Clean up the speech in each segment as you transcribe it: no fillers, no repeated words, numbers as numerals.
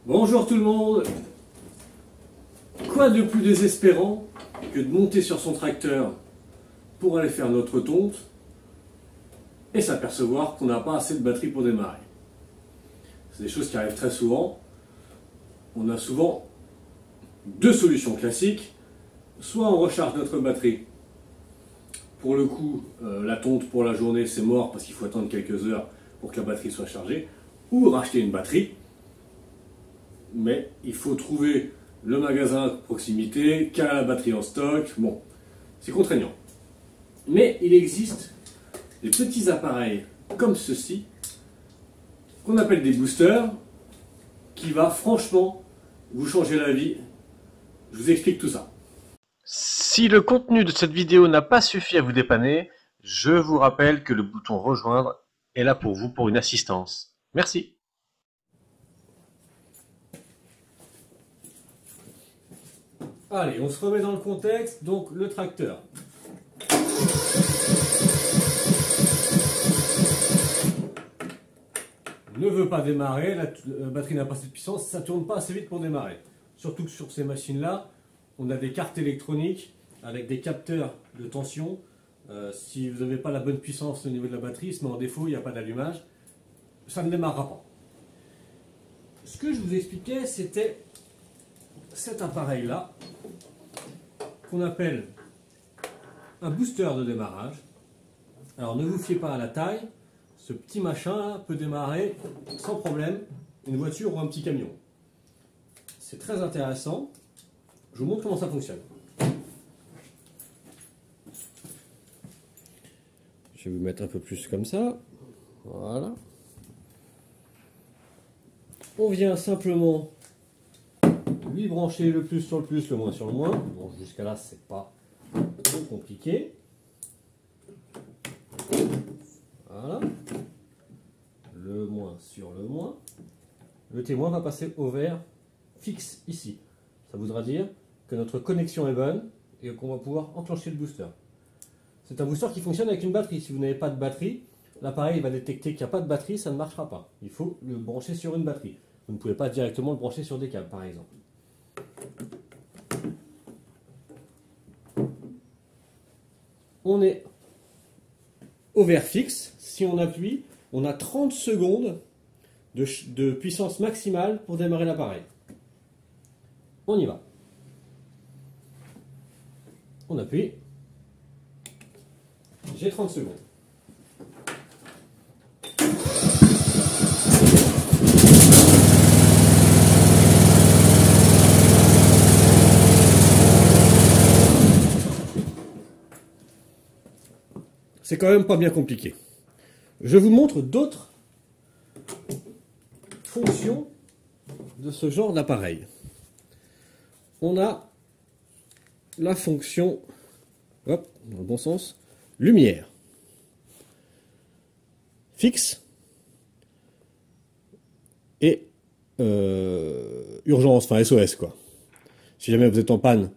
Bonjour tout le monde. Quoi de plus désespérant que de monter sur son tracteur pour aller faire notre tonte et s'apercevoir qu'on n'a pas assez de batterie pour démarrer. C'est des choses qui arrivent très souvent. On a souvent deux solutions classiques. Soit on recharge notre batterie. Pour le coup, la tonte pour la journée c'est mort parce qu'il faut attendre quelques heures pour que la batterie soit chargée. Ou racheter une batterie. Mais il faut trouver le magasin à proximité, qui a la batterie en stock. Bon, c'est contraignant. Mais il existe des petits appareils comme ceci, qu'on appelle des boosters, qui va franchement vous changer la vie. Je vous explique tout ça. Si le contenu de cette vidéo n'a pas suffi à vous dépanner, je vous rappelle que le bouton rejoindre est là pour vous pour une assistance. Merci. Allez, on se remet dans le contexte. Donc le tracteur. Ne veut pas démarrer, la batterie n'a pas assez de puissance, ça ne tourne pas assez vite pour démarrer. Surtout que sur ces machines-là, on a des cartes électroniques avec des capteurs de tension. Si vous n'avez pas la bonne puissance au niveau de la batterie, il se met en défaut, il n'y a pas d'allumage, ça ne démarrera pas. Ce que je vous expliquais, c'était cet appareil-là, qu'on appelle un booster de démarrage. Alors ne vous fiez pas à la taille. Ce petit machin peut démarrer sans problème une voiture ou un petit camion. C'est très intéressant. Je vous montre comment ça fonctionne. Je vais vous mettre un peu plus comme ça. Voilà. On vient simplement lui brancher le plus sur le plus, le moins sur le moins. Bon, jusqu'à là, c'est pas trop compliqué. Voilà. Le moins sur le moins. Le témoin va passer au vert fixe ici. Ça voudra dire que notre connexion est bonne et qu'on va pouvoir enclencher le booster. C'est un booster qui fonctionne avec une batterie. Si vous n'avez pas de batterie, l'appareil va détecter qu'il n'y a pas de batterie, ça ne marchera pas. Il faut le brancher sur une batterie. Vous ne pouvez pas directement le brancher sur des câbles, par exemple. On est au vert fixe. Si on appuie, on a 30 secondes de puissance maximale pour démarrer l'appareil. On y va. On appuie. J'ai 30 secondes. C'est quand même pas bien compliqué. Je vous montre d'autres fonctions de ce genre d'appareil. On a la fonction, hop, dans le bon sens, lumière. Fixe et urgence, enfin SOS quoi. Si jamais vous êtes en panne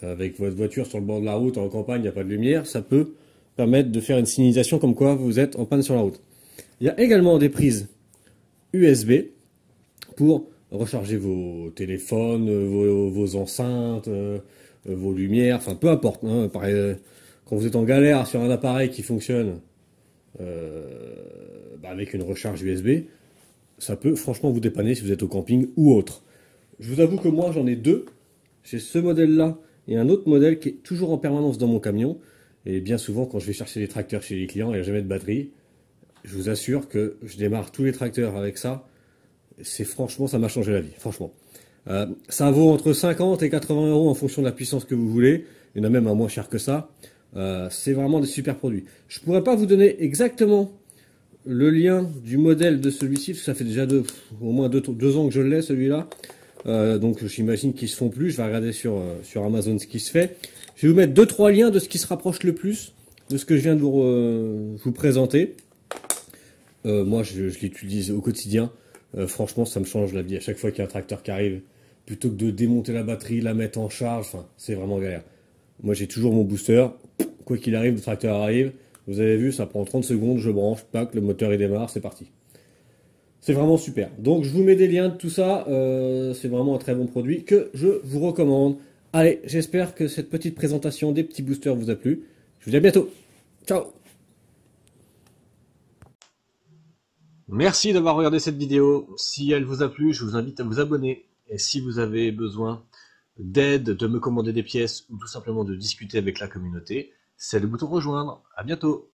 avec votre voiture sur le bord de la route, en campagne, il n'y a pas de lumière, ça peut permettre de faire une signalisation comme quoi vous êtes en panne sur la route. Il y a également des prises USB pour recharger vos téléphones, vos enceintes, vos lumières, enfin peu importe. Hein, quand vous êtes en galère sur un appareil qui fonctionne avec une recharge USB, ça peut franchement vous dépanner si vous êtes au camping ou autre. Je vous avoue que moi j'en ai deux. J'ai ce modèle-là et un autre modèle qui est toujours en permanence dans mon camion. Et bien souvent, quand je vais chercher des tracteurs chez les clients, il n'y a jamais de batterie. Je vous assure que je démarre tous les tracteurs avec ça. C'est franchement, ça m'a changé la vie, franchement. Ça vaut entre 50 et 80 € en fonction de la puissance que vous voulez. Il y en a même un moins cher que ça. C'est vraiment des super produits. Je ne pourrais pas vous donner exactement le lien du modèle de celui-ci, parce que ça fait déjà au moins deux ans que je l'ai, celui-là. Donc j'imagine qu'ils se font plus. Je vais regarder sur Amazon ce qui se fait. Je vais vous mettre 2-3 liens de ce qui se rapproche le plus de ce que je viens de vous présenter. Moi, je l'utilise au quotidien. Franchement, ça me change la vie. À chaque fois qu'il y a un tracteur qui arrive, plutôt que de démonter la batterie, la mettre en charge, enfin, c'est vraiment galère. Moi, j'ai toujours mon booster. Quoi qu'il arrive, le tracteur arrive. Vous avez vu, ça prend 30 secondes, je branche, pack, le moteur il démarre, c'est parti. C'est vraiment super. Donc je vous mets des liens de tout ça. C'est vraiment un très bon produit que je vous recommande. Allez, j'espère que cette petite présentation des petits boosters vous a plu. Je vous dis à bientôt. Ciao. Merci d'avoir regardé cette vidéo. Si elle vous a plu, je vous invite à vous abonner. Et si vous avez besoin d'aide, de me commander des pièces ou tout simplement de discuter avec la communauté, c'est le bouton rejoindre. À bientôt.